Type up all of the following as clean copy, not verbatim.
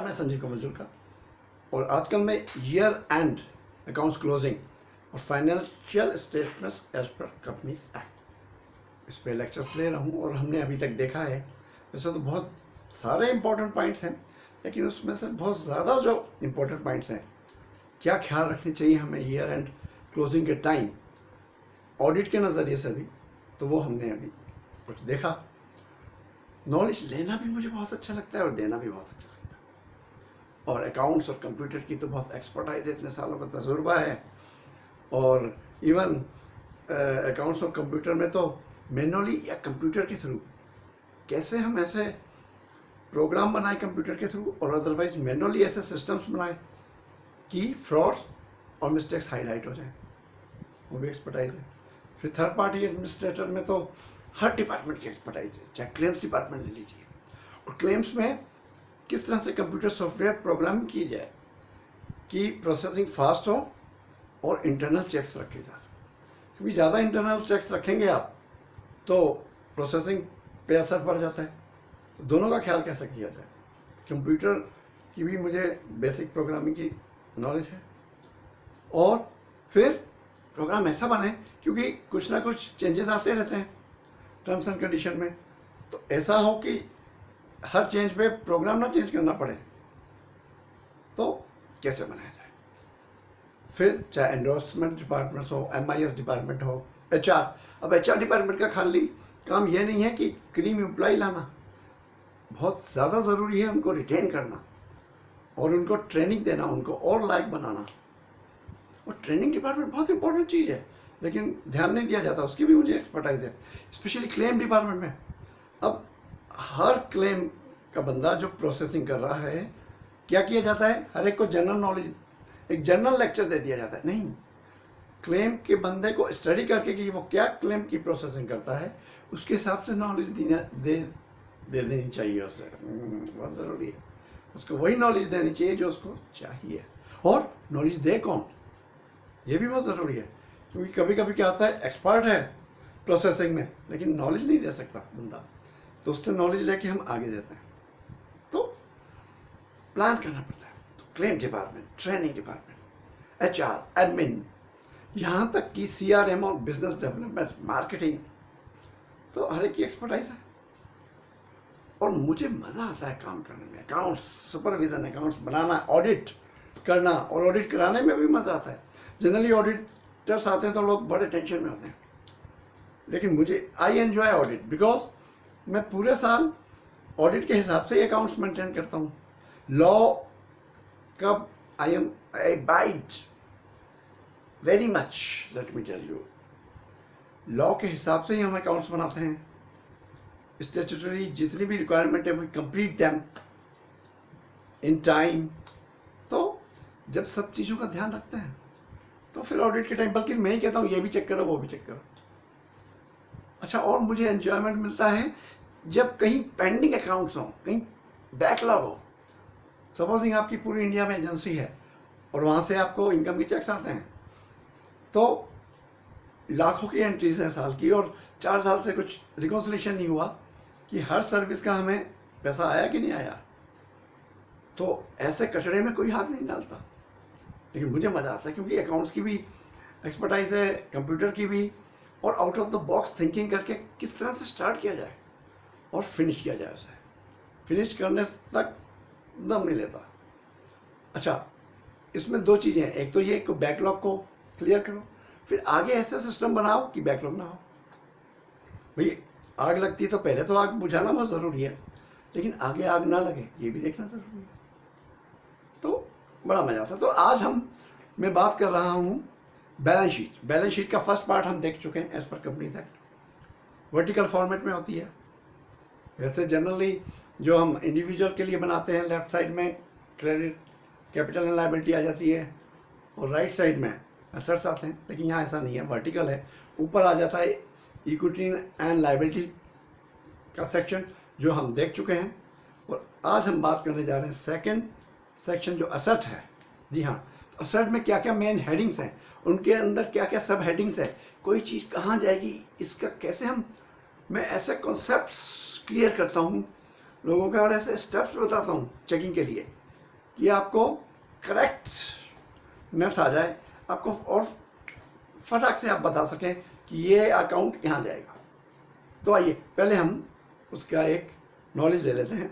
मैं संजीव कमलजुल का, और आजकल मैं ईयर एंड अकाउंट्स क्लोजिंग और financial statements as per companies act, इस पे लेक्चर्स ले रहा हूँ। और हमने अभी तक देखा है, वैसे तो बहुत सारे इंपॉर्टेंट पॉइंट्स हैं, लेकिन उसमें से बहुत ज़्यादा जो इंपॉर्टेंट पॉइंट्स हैं, क्या ख्याल रखने चाहिए हमें ईयर एंड क्लोजिंग के टाइम ऑडिट के नज़रिए से भी, तो वो हमने अभी कुछ देखा। नॉलेज लेना भी मुझे बहुत अच्छा लगता है और देना भी बहुत अच्छा लगता है। और अकाउंट्स और कंप्यूटर की तो बहुत एक्सपर्टाइज है, इतने सालों का तजुर्बा है। और इवन अकाउंट्स और कंप्यूटर में तो मैनुअली या कंप्यूटर के थ्रू कैसे हम ऐसे प्रोग्राम बनाए कंप्यूटर के थ्रू, और अदरवाइज मैनुअली ऐसे सिस्टम्स बनाए कि फ्रॉड्स और मिस्टेक्स हाईलाइट हो जाए, वो भी एक्सपर्टाइज है। फिर थर्ड पार्टी एडमिनिस्ट्रेटर में तो हर डिपार्टमेंट की एक्सपर्टाइज है, चाहे क्लेम्स डिपार्टमेंट ले लीजिए, और क्लेम्स में किस तरह से कंप्यूटर सॉफ्टवेयर प्रोग्राम की जाए कि प्रोसेसिंग फास्ट हो और इंटरनल चेक्स रखे जा सकें। क्योंकि ज़्यादा इंटरनल चेक्स रखेंगे आप तो प्रोसेसिंग पे असर पड़ जाता है। तो दोनों का ख्याल कैसे किया जाए। कंप्यूटर की भी मुझे बेसिक प्रोग्रामिंग की नॉलेज है, और फिर प्रोग्राम ऐसा बने, क्योंकि कुछ ना कुछ चेंजेस आते रहते हैं टर्म्स एंड कंडीशन में, तो ऐसा हो कि हर चेंज पे प्रोग्राम ना चेंज करना पड़े, तो कैसे बनाया जाए। फिर चाहे एंडोर्समेंट डिपार्टमेंट हो, MIS डिपार्टमेंट हो, HR। अब HR डिपार्टमेंट का खाली काम ये नहीं है कि क्रीम एम्प्लॉय लाना, बहुत ज़्यादा ज़रूरी है उनको रिटेन करना और उनको ट्रेनिंग देना, उनको और लायक बनाना। और ट्रेनिंग डिपार्टमेंट बहुत इंपॉर्टेंट चीज़ है, लेकिन ध्यान नहीं दिया जाता, उसकी भी मुझे एक्सपर्टाइज है, स्पेशली क्लेम डिपार्टमेंट में। अब हर क्लेम का बंदा जो प्रोसेसिंग कर रहा है, क्या किया जाता है, हर एक को जनरल नॉलेज, एक जनरल लेक्चर दे दिया जाता है। नहीं, क्लेम के बंदे को स्टडी करके कि वो क्या क्लेम की प्रोसेसिंग करता है, उसके हिसाब से नॉलेज दे देनी चाहिए उसे। बहुत ज़रूरी है, उसको वही नॉलेज देनी चाहिए जो उसको चाहिए। और नॉलेज दे कौन, ये भी बहुत ज़रूरी है, क्योंकि कभी कभी क्या होता है, एक्सपर्ट है प्रोसेसिंग में लेकिन नॉलेज नहीं दे सकता बंदा, तो उससे नॉलेज लेके हम आगे देते हैं, तो प्लान करना पड़ता है। तो claim department, training department, HR, admin, यहाँ तक कि CRM और बिजनेस डेवलपमेंट, मार्केटिंग, तो हर एक की एक्सपर्टाइज है। और मुझे मज़ा आता है काम करने में, अकाउंट्स सुपरविजन, अकाउंट्स बनाना, ऑडिट करना, और ऑडिट कराने में भी मज़ा आता है। जनरली ऑडिटर्स आते हैं तो लोग बड़े टेंशन में होते हैं, लेकिन मुझे आई एंजॉय ऑडिट, बिकॉज मैं पूरे साल ऑडिट के हिसाब से ही अकाउंट्स मेंटेन करता हूँ। लॉ का I bite very much, let me tell you. Law के हिसाब से ही हम अकाउंट्स बनाते हैं। स्टैट्यूटरी जितनी भी रिक्वायरमेंट है we complete them in time. तो जब सब चीज़ों का ध्यान रखते हैं तो फिर ऑडिट के टाइम, बल्कि मैं ही कहता हूँ ये भी चेक करो वो भी चेक करो। अच्छा, और मुझे एंजॉयमेंट मिलता है जब कहीं पेंडिंग अकाउंट्स हों, कहीं बैकलॉग हो। सपोजिंग आपकी पूरी इंडिया में एजेंसी है और वहाँ से आपको इनकम के चेक्स आते हैं, तो लाखों की एंट्रीज हैं साल की, और 4 साल से कुछ रिकॉन्सिलेशन नहीं हुआ कि हर सर्विस का हमें पैसा आया कि नहीं आया। तो ऐसे कचड़े में कोई हाथ नहीं डालता, लेकिन मुझे मज़ा आता है, क्योंकि अकाउंट्स की भी एक्सपर्टाइज है, कंप्यूटर की भी, और out of the box thinking करके किस तरह से स्टार्ट किया जाए और फिनिश किया जाए, उसे फिनिश करने तक दम नहीं लेता। अच्छा, इसमें 2 चीज़ें हैं, एक तो ये कि बैकलॉग को क्लियर करो, फिर आगे ऐसा सिस्टम बनाओ कि बैकलॉग ना हो। भाई आग लगती है तो पहले तो आग बुझाना बहुत ज़रूरी है, लेकिन आगे आग ना लगे ये भी देखना ज़रूरी है, तो बड़ा मज़ा आता है। तो आज मैं बात कर रहा हूँ बैलेंस शीट। बैलेंस शीट का फर्स्ट पार्ट हम देख चुके हैं as per companies act, vertical format में होती है। वैसे जनरली जो हम इंडिविजुअल के लिए बनाते हैं, लेफ्ट साइड में क्रेडिट, कैपिटल एंड लायबिलिटी आ जाती है, और राइट साइड में एसेट्स आते हैं, लेकिन यहाँ ऐसा नहीं है, वर्टिकल है। ऊपर आ जाता है इक्विटी एंड लायबिलिटी का सेक्शन, जो हम देख चुके हैं। और आज हम बात करने जा रहे हैं सेकंड सेक्शन, जो असेट है। जी हाँ, तो असेट में क्या क्या मेन हेडिंग्स हैं, उनके अंदर क्या क्या सब हेडिंग्स है, कोई चीज़ कहाँ जाएगी, इसका कैसे मैं ऐसे कॉन्सेप्ट्स क्लियर करता हूँ लोगों के, और ऐसे स्टेप्स बताता हूँ चेकिंग के लिए कि आपको करेक्टनेस आ जाए आपको, और फटाक से आप बता सकें कि ये अकाउंट यहाँ जाएगा। तो आइए पहले हम उसका एक नॉलेज ले लेते हैं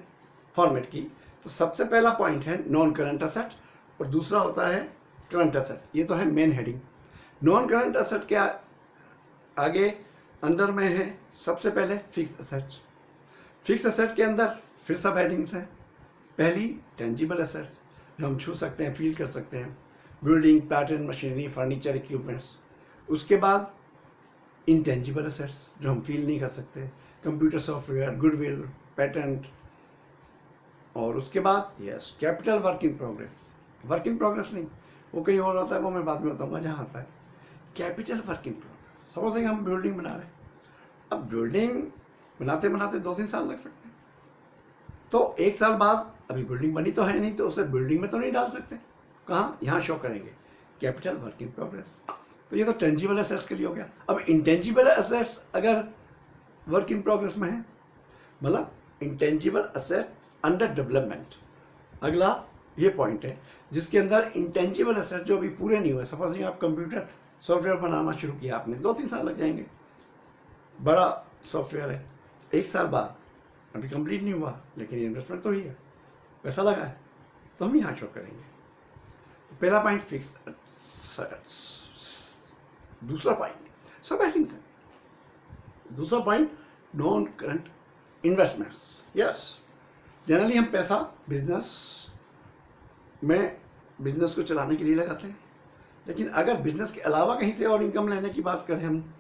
फॉर्मेट की। तो सबसे पहला पॉइंट है नॉन करंट असेट और दूसरा होता है करंट असेट। ये तो है main heading. Non current asset के आगे अंदर में है सबसे पहले फिक्स असेट। फिक्स असेट के अंदर फिर सब हेडिंग्स हैं। पहली टेंजिबल असेट्स जो हम छू सकते हैं, फील कर सकते हैं, building, plant and machinery, furniture, equipments. उसके बाद इंटेंजिबल असेट्स जो हम फील नहीं कर सकते, कंप्यूटर सॉफ्टवेयर, गुडविल, पेटेंट। और उसके बाद yes capital work in progress. Work in progress नहीं, वो कहीं और होता है, वो मैं बाद में बताऊंगा जहाँ आता है। Capital work in progress, supposing हम बिल्डिंग बना रहे हैं। अब बिल्डिंग बनाते बनाते 2-3 साल लग सकते हैं, तो 1 साल बाद अभी बिल्डिंग बनी तो है नहीं, तो उसे बिल्डिंग में तो नहीं डाल सकते। कहाँ? यहाँ शो करेंगे कैपिटल वर्क इन प्रोग्रेस। तो ये तो टेंजिबल एसेट्स के लिए हो गया। अब इंटेंजिबल एसेट्स अगर वर्क इन प्रोग्रेस में है, मतलब इंटेंजिबल एसेट अंडर डेवलपमेंट, अगला ये पॉइंट है जिसके अंदर इंटेंजिबल एसेट जो अभी पूरे नहीं हुए। सपोजिंग आप कंप्यूटर सॉफ्टवेयर बनाना शुरू किया आपने, 2-3 साल लग जाएंगे, बड़ा सॉफ्टवेयर है, 1 साल बाद अभी कंप्लीट नहीं हुआ, लेकिन इन्वेस्टमेंट तो ही है, पैसा लगा है, तो हम यहाँ शो करेंगे। तो पहला पॉइंट फिक्स एसेट्स, दूसरा पॉइंट सब हेडिंग्स है। दूसरा point non current investments. Yes, generally हम पैसा बिजनेस को चलाने के लिए लगाते हैं, लेकिन अगर बिजनेस के अलावा कहीं से और इनकम लेने की बात करें, हम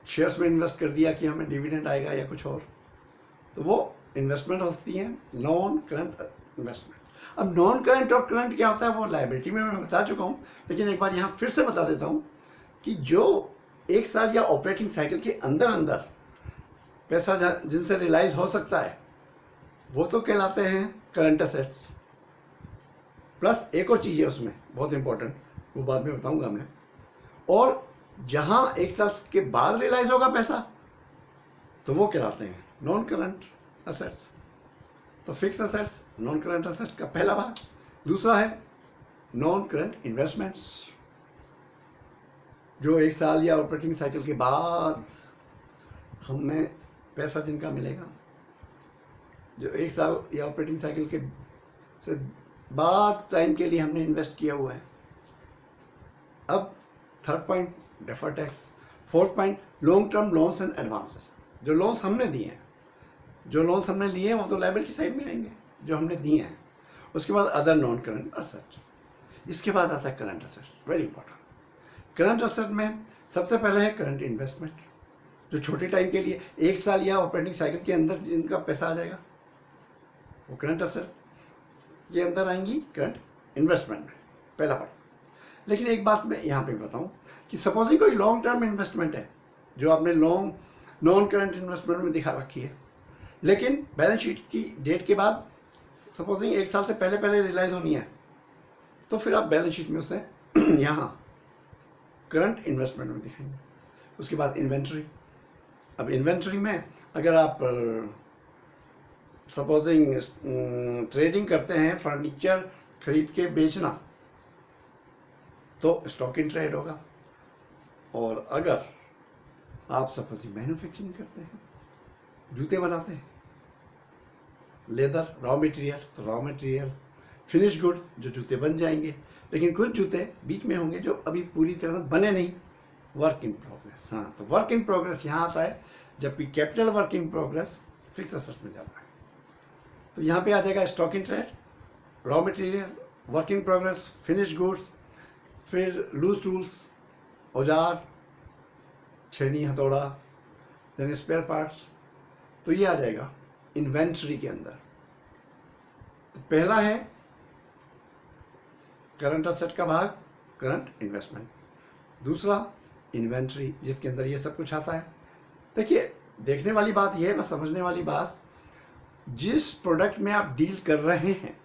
शेयर्स में इन्वेस्ट कर दिया कि हमें डिविडेंड आएगा या कुछ और, तो वो इन्वेस्टमेंट हो सकती है नॉन करंट इन्वेस्टमेंट। अब नॉन करंट और करंट क्या होता है वो लायबिलिटी में मैं बता चुका हूँ, लेकिन एक बार यहाँ फिर से बता देता हूँ कि जो 1 साल या ऑपरेटिंग साइकिल के अंदर अंदर पैसा जिनसे रियलाइज हो सकता है वो तो कहलाते हैं करंट असेट्स। प्लस एक और चीज़ है उसमें बहुत इंपॉर्टेंट, वो बाद में बताऊंगा मैं। और जहाँ 1 साल के बाद रियलाइज होगा पैसा, तो वो कहलाते हैं नॉन करंट असेट्स। तो fix assets non current assets का पहला भाग। दूसरा है नॉन करंट इन्वेस्टमेंट्स, जो 1 साल या ऑपरेटिंग साइकिल के बाद हमें पैसा जिनका मिलेगा, जो 1 साल या ऑपरेटिंग साइकिल के से बाद टाइम के लिए हमने इन्वेस्ट किया हुआ है। अब third point deferred tax. Fourth point long term loans and advances, जो लोन्स हमने दिए हैं, जो लोन्स हमने लिए हैं वो तो लायबिलिटी साइड में आएंगे जो हमने दिए हैं। उसके बाद अदर नॉन करंट असेट, इसके बाद आता है current asset. Very important. Current asset में सबसे पहले है करंट इन्वेस्टमेंट, जो छोटे टाइम के लिए 1 साल या ऑपरेटिंग साइकिल के अंदर जिनका पैसा आ जाएगा वो करंट असेट के अंदर आएंगी, करंट इन्वेस्टमेंट में, पहला पॉइंट। लेकिन एक बात मैं यहाँ पे बताऊँ कि सपोजिंग कोई लॉन्ग टर्म इन्वेस्टमेंट है जो आपने लॉन्ग नॉन करंट इन्वेस्टमेंट में दिखा रखी है, लेकिन बैलेंस शीट की डेट के बाद सपोजिंग 1 साल से पहले पहले रियलाइज होनी है, तो फिर आप बैलेंस शीट में उसे यहाँ करंट इन्वेस्टमेंट में दिखाएंगे। उसके बाद इन्वेंट्री। अब इन्वेंट्री में अगर आप सपोजिंग ट्रेडिंग करते हैं, फर्नीचर खरीद के बेचना, तो स्टॉक इन ट्रेड होगा। और अगर आप सपोजिंग मैन्युफैक्चरिंग करते हैं, जूते बनाते हैं, लेदर रॉ मटेरियल, तो रॉ मटेरियल, फिनिश गुड जो जूते बन जाएंगे, लेकिन कुछ जूते बीच में होंगे जो अभी पूरी तरह बने नहीं, वर्क इन प्रोग्रेस। हाँ, तो वर्क इन प्रोग्रेस यहाँ आता है, जबकि capital work in progress fix assets में जाता है। तो यहाँ पे आ जाएगा stock in trade, raw material, work in progress, finish goods, फिर लूज टूल्स, औजार, छेनी, हथौड़ा, देन स्पेयर पार्ट्स। तो ये आ जाएगा इन्वेंट्री के अंदर। तो पहला है करंट असेट का भाग, करंट इन्वेस्टमेंट। दूसरा इन्वेंट्री, जिसके अंदर ये सब कुछ आता है। देखिए, देखने वाली बात यह है, बस समझने वाली बात, जिस प्रोडक्ट में आप डील कर रहे हैं,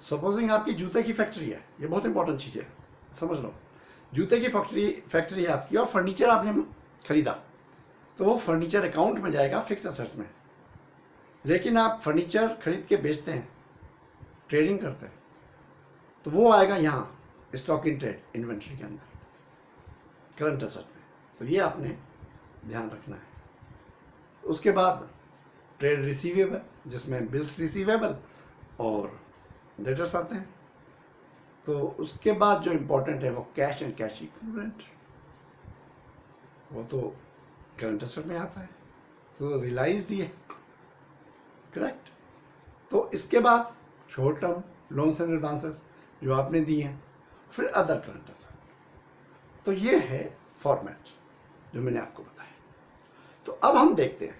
सपोजिंग आपकी जूते की फैक्ट्री है, ये बहुत इंपॉर्टेंट चीज़ है, समझ लो, जूते की फैक्ट्री है आपकी, और फर्नीचर आपने खरीदा, तो वो फर्नीचर अकाउंट में जाएगा फिक्स असेट्स में। लेकिन आप फर्नीचर खरीद के बेचते हैं, ट्रेडिंग करते हैं, तो वो आएगा यहाँ स्टॉक इन ट्रेड इन्वेंट्री के अंदर, करंट एसेट में। तो ये आपने ध्यान रखना है। उसके बाद ट्रेड रिसीवेबल, जिसमें बिल्स रिसीवेबल और डेटर्स आते हैं। तो उसके बाद जो इम्पोर्टेंट है वो कैश एंड कैश इक्विवेलेंट, वो तो करंट एसेट में आता है, तो रियलाइज्ड ही है, करेक्ट। तो इसके बाद short term loans and advances जो आपने दिए हैं, फिर अदर करंट एसेट। तो ये है फॉर्मेट जो मैंने आपको बताया। तो अब हम देखते हैं,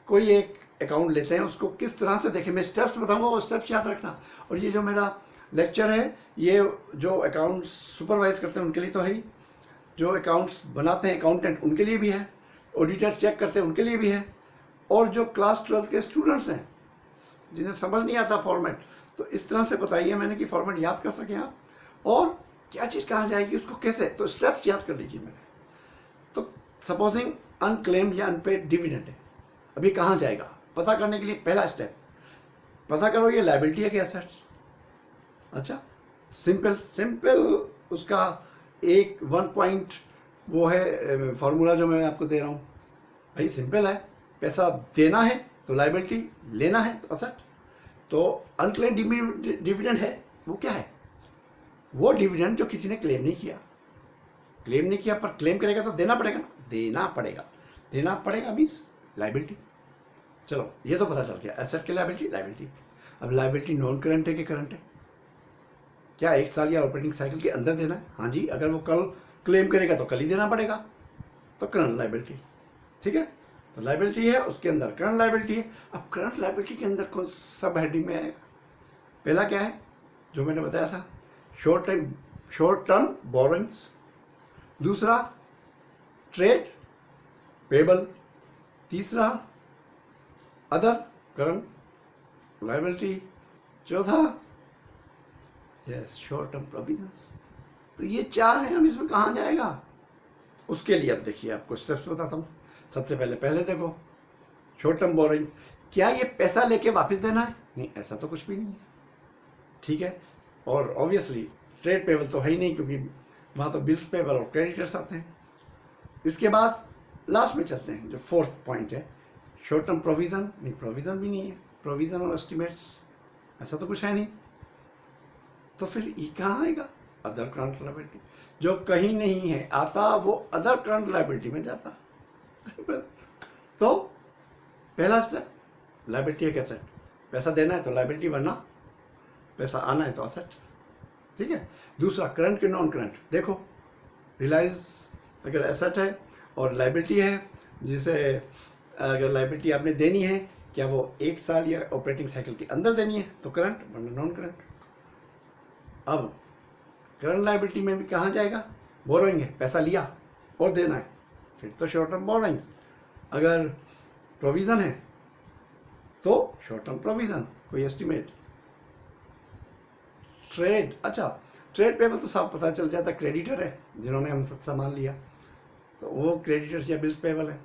कोई एक अकाउंट लेते हैं, उसको किस तरह से देखें। मैं स्टेप्स बताऊंगा, वो स्टेप्स याद रखना। और ये जो मेरा लेक्चर है, ये जो अकाउंट्स सुपरवाइज करते हैं उनके लिए तो है ही, जो अकाउंट्स बनाते हैं अकाउंटेंट उनके लिए भी है, ऑडिटर चेक करते हैं उनके लिए भी है, और जो क्लास 12 के स्टूडेंट्स हैं जिन्हें समझ नहीं आता फॉर्मेट, तो इस तरह से बताइए मैंने कि फॉर्मेट याद कर सकें आप, और क्या चीज़ कहाँ जाएगी उसको कैसे, तो स्टेप्स याद कर लीजिए मैंने। तो सपोजिंग अनक्लेम्ड या अनपेड डिविडेंड है, अभी कहाँ जाएगा पता करने के लिए पहला स्टेप पता करो ये लायबिलिटी है कि एसेट्स। अच्छा, सिंपल उसका एक 1 पॉइंट वो है फॉर्मूला जो मैं आपको दे रहा हूँ। भाई सिंपल है, पैसा देना है तो लायबिलिटी, लेना है तो एसेट। तो अनक्लेम्ड डिविडेंड है, वो क्या है? वो डिविडेंड जो किसी ने क्लेम नहीं किया, पर क्लेम करेगा तो देना पड़ेगा ना, देना पड़ेगा मीन्स लायबिलिटी। चलो ये तो पता चल गया, एसेट की लायबिलिटी। अब लायबिलिटी नॉन करंट है कि करंट है? क्या 1 साल या ऑपरेटिंग साइकिल के अंदर देना है? हाँ जी, अगर वो कल क्लेम करेगा तो कल ही देना पड़ेगा, तो करंट लायबिलिटी। ठीक है, तो लायबिलिटी है, उसके अंदर करंट लायबिलिटी है। अब करंट लायबिलिटी के अंदर कौन सब हेडिंग में आएगा? पहला क्या है जो मैंने बताया था, शॉर्ट टर्म बोरोइंग्स। दूसरा ट्रेड पेबल। तीसरा अदर करंट लायबिलिटी। चौथा यस शॉर्ट टर्म प्रोविजंस। तो ये 4 हैं। अब इसमें कहाँ जाएगा उसके लिए अब देखिए आपको स्टेप्स बताता हूँ। सबसे पहले देखो शॉर्ट टर्म बोरोइंग, क्या ये पैसा लेके वापस देना है? नहीं, ऐसा तो कुछ भी नहीं है। ठीक है, और ऑब्वियसली ट्रेड पेबल तो है ही नहीं, क्योंकि वहाँ तो बिल्स पेबल और क्रेडिटर्स आते हैं। इसके बाद लास्ट में चलते हैं, जो 4th पॉइंट है शॉर्ट टर्म प्रोविज़न। नहीं, प्रोविज़न भी नहीं है, प्रोविज़न और एस्टिमेट्स ऐसा तो कुछ है नहीं। तो फिर ये कहाँ आएगा? Other current liability. जो कहीं नहीं है आता वो अदर करंट लायबिलिटी में जाता। तो पहला स्टेप लायबिलिटी है एसेट, पैसा देना है तो लायबिलिटी, वरना पैसा आना है तो एसेट। ठीक है। दूसरा करंट के नॉन करंट, देखो रिलायंस अगर एसेट है और लायबिलिटी है, जिसे अगर लायबिलिटी आपने देनी है, क्या वो 1 साल या ऑपरेटिंग साइकिल के अंदर देनी है तो करंट, वरना नॉन करंट। अब करंट लायबिलिटी में भी कहाँ जाएगा? बोरोइंग है, पैसा लिया और देना है, फिर तो शॉर्ट टर्म बोरोइंग। अगर प्रोविज़न है तो शॉर्ट टर्म प्रोविज़न, कोई एस्टिमेट। ट्रेड, अच्छा ट्रेड पेबल तो साफ पता चल जाता, क्रेडिटर है जिन्होंने हमसे सामान लिया, तो वो क्रेडिटर्स या बिल्स पेबल है,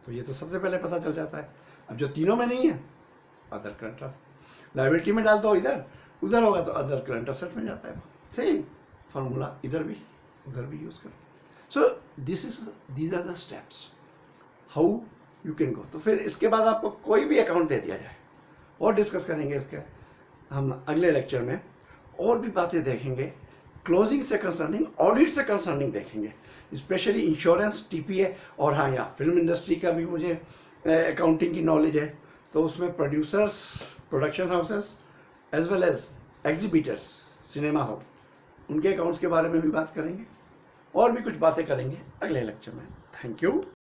तो ये तो सबसे पहले पता चल जाता है। अब जो तीनों में नहीं है, अदर करंट एसेट। लायबिलिटी में डाल दो इधर, उधर होगा तो अदर करंट एसेट में जाता है। सेम फॉर्मूला इधर भी उधर भी यूज करो। So these are the steps how you can go. तो फिर इसके बाद आपको कोई भी अकाउंट दे दिया जाए, और डिस्कस करेंगे इसके हम अगले लेक्चर में, और भी बातें देखेंगे, क्लोजिंग से कंसर्निंग, ऑडिट से कंसर्निंग देखेंगे, स्पेशली इंश्योरेंस, टीपीए, और हाँ यहाँ फिल्म इंडस्ट्री का भी मुझे अकाउंटिंग की नॉलेज है, तो उसमें producers, production houses as well as exhibitors, cinema hall, उनके अकाउंट्स के बारे में भी बात करेंगे, और भी कुछ बातें करेंगे अगले लेक्चर में। Thank you.